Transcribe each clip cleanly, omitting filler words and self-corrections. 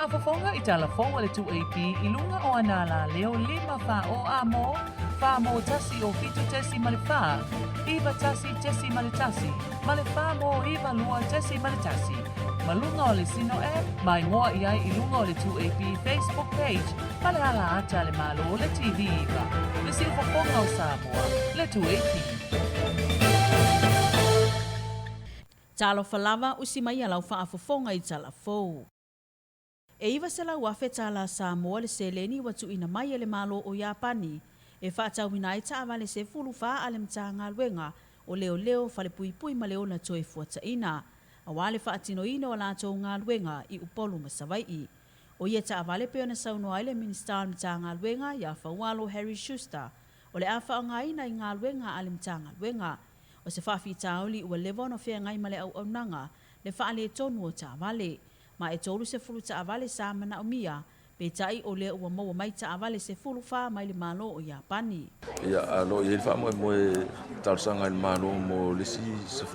Whaafafonga I talafonga le 2AP I lunga o anala leo 5 wha o amo, wha mo tasi o fitu tesi ma le wha, iwa tasi tesi ma le tasi, ma le wha mo iwa lua tesi ma le tasi. Malunga o le sino mai ngoa I ai I lunga o le 2AP Facebook page, ma le ala ata le malo o le TV iwa. Le si whafonga o Samoa, le 2AP. Talo falava usi mai alau whaafafonga I talafou. E iwa se lau afe tala Samoa le seleni watu ina mai le malo o Japani, e whaatawina I taawale se fulu wha ale mtanga luenga o leo leo fale pui pui ma leo na toe fuata ina. A wale whaatino ina o lato ngā luenga I upolu masawai. O ia taawale peo na sauno aile minister mtanga luenga ya whaualo Harry Schuster, o le awha o ngā ina I ngā luenga ale mtanga luenga. O se whaafi taoli ua lewa no whea ngai male au nanga, le whaale tonu o taawale. Ma e tolu se fulu taawale sa mana o mia, pe tai o lea ua maua mai taawale se fulu wha mai le malo o Japani. Ia alo I wha moe talsanga I malo mo lisi se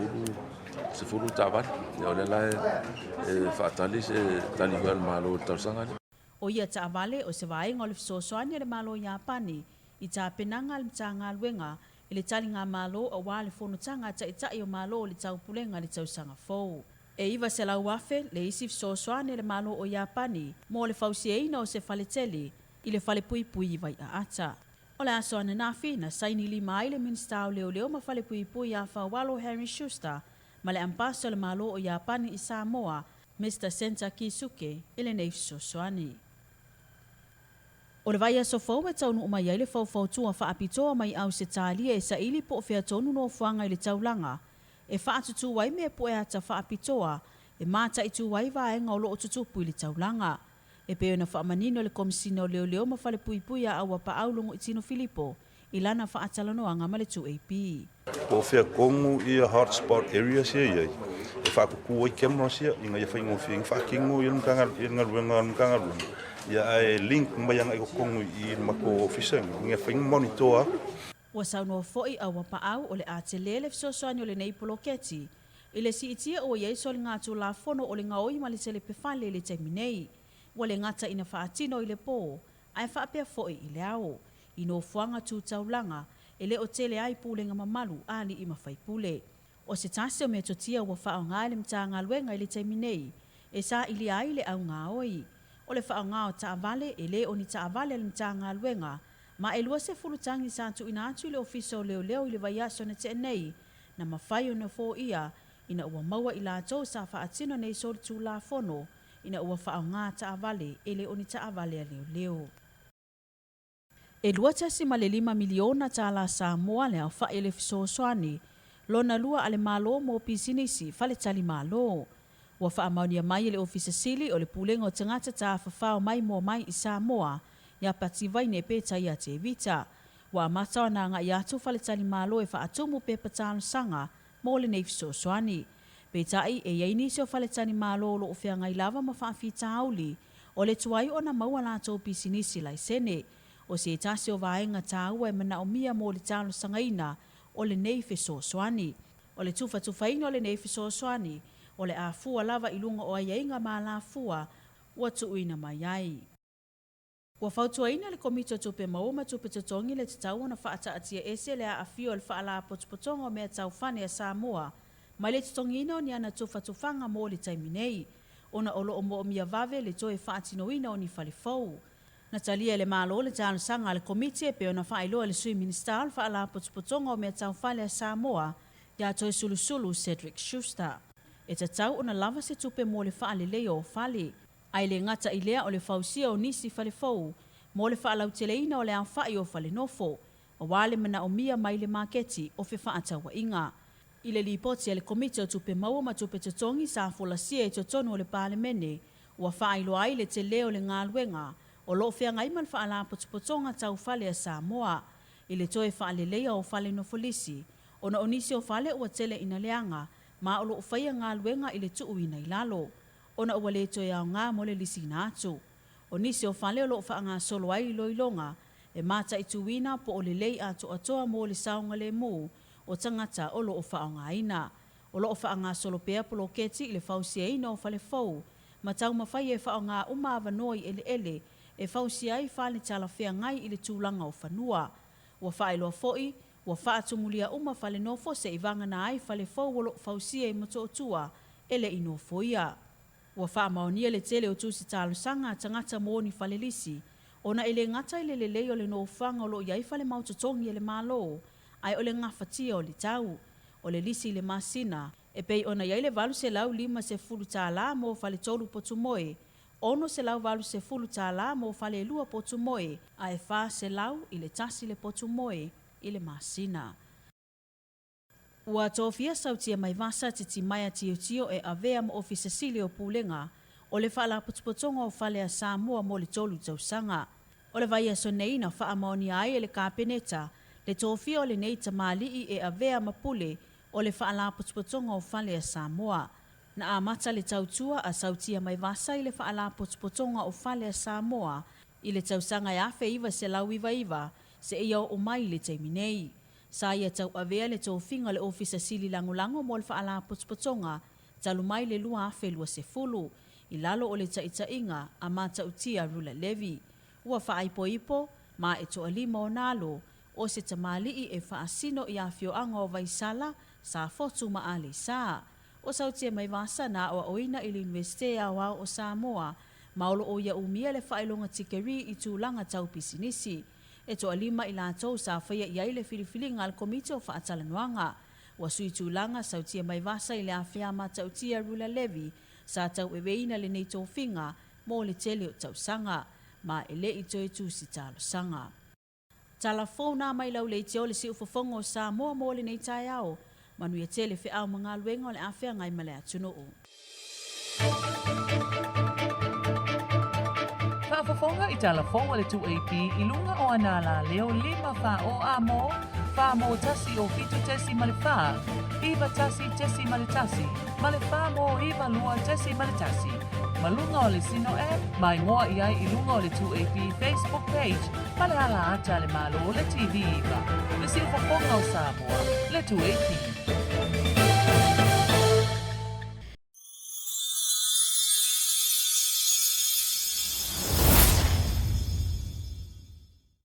fulu taawale. Ia o le lai whaatali se tani hua le malo talsanga. O ia taawale o se vaenga o le fisosoani le malo o Japani, I ta penanga le mtanga luenga, I le tali ngā malo o wale whonotanga tai o malo o le taupulenga le tausanga fou. E iwa se lau afe le isi fisosoane le malo o Japani mo le fausiaina o se faletele I le fale pui pui vai a ata. O le aso ana nafi na saini lima ai le minista o leo leo ma fale pui pui a whawalo Harry Schuster ma le ampaso le malo o Japani I Samoa Mr. Senta Kisuke I le nei fisosoane. O le vai aso fau e taunu o mai ai le fau tua whaapitoa mai au se talia e sa ili po fea tonu no fuanga I le taulanga. E whaatutu wai mea po e ata whaapitoa, e mata I tu wai vaenga o loo tutupu I le taulanga. E peo na whaamanino le komisina o leo leo ma whale pui pui a awa pa aulongo I tino Filipo, I lana whaatalanoanga ma le 2AP. O whea kongu I a hotspot area sia iai. E whaakuku I kemno sia, inga ia whaingo whiang whaakingo I ngaruenga. Ia e link mbayanga I kongu I mako ofisa, inga whaingo monitora. Ua saunoa fo'i a wapa au o le atelele fisosoani o le nei poloketi. I le si itia o iei so le ngātu la fono o le ngaoi ma le tele pefale le taiminei. Ua le ngata ina whaatino I le pō, ai whaapea fo'i I le ao. I no fuanga tū taulanga, e le o tele ai pūlenga mamalu ali I mawhaipule. O se tase o mea totia ua whao ngā le mta ngā luenga I le taiminei, e sa ili ai le au ngā oi. O le whao ngā o taavale e le o ni taavale le mta ngā luenga, ma e lua se fulutangi sa tu ina atu le ofiso leo leo I le vaiaso na te nei, na mawhai o na fō ia, ina ua maua I la tau sa whaatino nei sori tū la fono, ina ua whao ngā taavale e le o ni taavale a leo leo. E lua tasi ma le 5 miliona ta la Samoa le au whae le fisosoani, lona lua ale malo mo pisinisi fale tali malo. Ua wha amaunia mai le ofisa sili o le pulenga o tangata ta whawhao mai mo mai I Samoa, ya pati vai ne pe tai a te vita. Wa matau na nga iatu fale tali malo e whaatumu pe patalo sanga mo le neifi sosoani. Pe tai e yeini seo fale tali malo lo ofea ngai lava ma whaafita auli o le tuai o na maua lato pisinisi lai sene. O se etase o vaenga taua e mana o mia mo le talo sangaina o le neifi sosoani. O le tufaina o le neifi sosoani o le a fua lava ilunga o aiainga ma la fua ua tuuina mai ai. Ua whautuaina le komito tupe mauma tupe tutongi le tatau na whaata atia ese le a afio le whaala potupotonga o mea tau whane a Samoa, mai le tutongi ina o ni ana tufatufanga mo le taiminei, ona olo o mo o mia vave le toe whaatinoina o ni whalifou. Natalia le malo le talo sanga le komite pe ona whaailoa le sui minister le whaala potupotonga o mea tau whale a Samoa, ya toe sulusulu Cedric Schuster. E tatau ona lava se tupe mo le whaale leo whale, ai le ngata I lea o le fausia o nisi fale fau, mo le whaalau teleina o le au whai o fale nofo, o wale mana o mia mai le maketi o fe whaatawa inga. I le lipoti le komite o tupe maua ma tupe totongi sa folasia e totono o le palemene, ua whaailoa ai le te leo le ngā luenga, o lo fea ngai man whaala potupotonga tau fale a Samoa, I le toe whaale leia o fale nofolisi, o na onisi o fale ua tele ina leanga, ma o lo whaia ngā luenga I le tuuina I lalo. Ona ua le toe au ngā mo le lisi na atu. O nisi o whale o lo wha ngā solo ai loilonga, e mata I tuwina po o le lei atu atoa mo le saunga le mu, o tangata o lo o wha ngā ina. O lo o wha ngā solo pea polo keti I le fausia ina o whale fau, Matau mawhai e whao ngā uma awanoi ele e whausi ai whale tala whea ngai i le tūlanga o whanua. Ua whaeloa foi, ua whaatumulia uma whale nofo se i vanga na ai whale whauwolo whausi e mato o tua ele i nofoia. Ua whaamaonia le tele o tūsi tālo sanga tangata mōni whale lisi, ona ele ngata ile le leo le no whanga o lo iai whale mautotongi ele malo, ai ole ngawhatia o le tau, o le lisi le masina, e pei ona iai le valu se lau 5 tāla mō whale tolu potu moe, ono se lau valu se 10 tāla mō whale 2 potu moe, a e wha se lau i le tasi le potu moe i le masina. Ua tōwhia sautia mai vasa titi maia tio e avea mo ofisa sili o Pulenga, o le whala putupotonga o whale a Samoa mo le tolu tausanga. O le vai aso nei na wha amaoni ai e le kāpeneta, le tōwhia o le nei tamali e avea mapule o le whala putupotonga o whale a Samoa. Na amata le tautua a sautia mai vasa i le whala putupotonga o whale a Samoa, i le tausanga e awhe iwa se lau iwa, se ia o mai le teiminei. Sa ia tau avea le tōwhinga le ofisa sili langolango mo le whaala potspotonga, talu mai le lua awhelua se fulu, i lalo o le taitainga a mata utia Rula Levi. Ua whaaipo ma e toa 5 o nalo, o se tamali e whaasino i awhio anga o Vaisala, sa fotu maale saa. O sautia mai vasa na o oina i le Universite Awao o Samoa, maolo o ia umia le whaelonga tikeri i tūlanga tau pisinisi. E toa 5 i lātou sa whaia iai le whiriwhiri ngā komite o whaatalanuanga. Wa sui tūlanga sautia mai vasa i le awhia matautia Rula Levi, sa tau eweina le nei tōwhinga mō le tele o tausanga, ma ele i toi tūsi tālo sanga. Tala whauna mai lau le te o le si ufafongo sa moa mō le nei tai au, manu ia tele whi au mga luenga o le awhia ngai male atuno o. Whaafafonga i talafonga le 2AP i lunga o anala leo 5 wha o amo, wha mo tasi o fitu tesi male wha, iwa tasi tesi male tasi, male wha mo iwa lua tesi male tasi. Malunga o le sino mai ngoa i ai i lunga o le 2AP Facebook page, male ala ata le malo o le TV iwa. Le si ufafonga o Samoa, le 2AP.